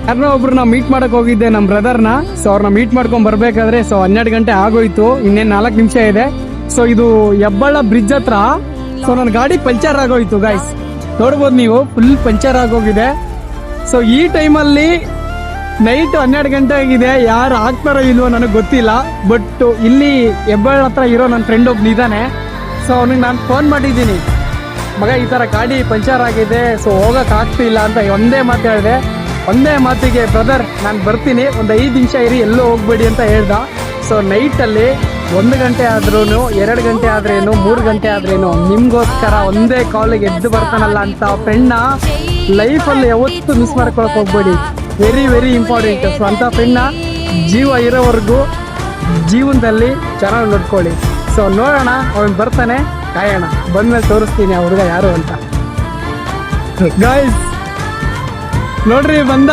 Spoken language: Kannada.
ಯಾರನ್ನ ಒಬ್ರನ್ನ ಮೀಟ್ ಮಾಡಕ್ ಹೋಗಿದ್ದೆ ನಮ್ಮ ಬ್ರದರ್ನ. ಸೊ ಅವ್ರನ್ನ ಮೀಟ್ ಮಾಡ್ಕೊಂಡ್ ಬರ್ಬೇಕಾದ್ರೆ 12 ಗಂಟೆ ಆಗೋಯ್ತು, ಇನ್ನೇನ್ 4 ನಿಮಿಷ ಇದೆ. ಸೊ ಇದು ಹೆಬ್ಬಾಳ ಬ್ರಿಡ್ಜ್ ಹತ್ರ. ಸೊ ನನ್ನ ಗಾಡಿ ಪಂಚರ್ ಆಗೋಯ್ತು ಗೈಸ್, ನೋಡ್ಬೋದು ನೀವು, ಫುಲ್ ಪಂಚರ್ ಆಗೋಗಿದೆ. ಸೊ ಈ ಟೈಮಲ್ಲಿ ನೈಟ್ 12 ಗಂಟೆ ಆಗಿದೆ, ಯಾರು ಆಗ್ತಾರೋ ಇಲ್ವೋ ನನಗೆ ಗೊತ್ತಿಲ್ಲ. ಬಟ್ ಇಲ್ಲಿ ಹೆಬ್ಬಾಳ ಹತ್ರ ಇರೋ ನನ್ನ ಫ್ರೆಂಡ್ ಒಬ್ನು ಇದ್ದಾನೆ. ಸೊ ಅವನಿಗೆ ನಾನು ಫೋನ್ ಮಾಡಿದ್ದೀನಿ, ಮಗ ಈ ಥರ ಗಾಡಿ ಪಂಚರ್ ಆಗಿದೆ, ಸೊ ಹೋಗಕ್ಕೆ ಆಗ್ತಿಲ್ಲ ಅಂತ ಒಂದೇ ಮಾತು ಹೇಳಿದೆ. ಒಂದೇ ಮಾತಿಗೆ ಬ್ರದರ್ ನಾನು ಬರ್ತೀನಿ, ಒಂದು 5 ನಿಮಿಷ ಇರಿ, ಎಲ್ಲೂ ಹೋಗ್ಬೇಡಿ ಅಂತ ಹೇಳ್ದ. ಸೊ ನೈಟಲ್ಲಿ 1 ಗಂಟೆ ಆದ್ರೂ, 2 ಗಂಟೆ ಆದ್ರೇನು, 3 ಗಂಟೆ ಆದ್ರೇನು ನಿಮ್ಗೋಸ್ಕರ ಒಂದೇ ಕಾಲಿಗೆ ಎದ್ದು ಬರ್ತಾನಲ್ಲ ಅಂತ ಫ್ರೆಂಡ್ನ ಲೈಫಲ್ಲಿ ಯಾವತ್ತೂ ಮಿಸ್ ಮಾಡ್ಕೊಳಕ್ ಹೋಗ್ಬೇಡಿ. Very very important. ಸೊ ಅಂಥ ಫ್ರೆಂಡ್ನ ಜೀವ ಇರೋವರೆಗೂ ಜೀವನದಲ್ಲಿ ಚೆನ್ನಾಗಿ ನೋಡ್ಕೊಳ್ಳಿ. ಸೊ ನೋಡೋಣ, ಅವನು ಬರ್ತಾನೆ, ಕಾಯೋಣ. ಬಂದ್ಮೇಲೆ ತೋರಿಸ್ತೀನಿ ಆ ಹುಡುಗ ಯಾರು ಅಂತ. ಗಾಯ್ಸ್ ನೋಡ್ರಿ ಬಂದ.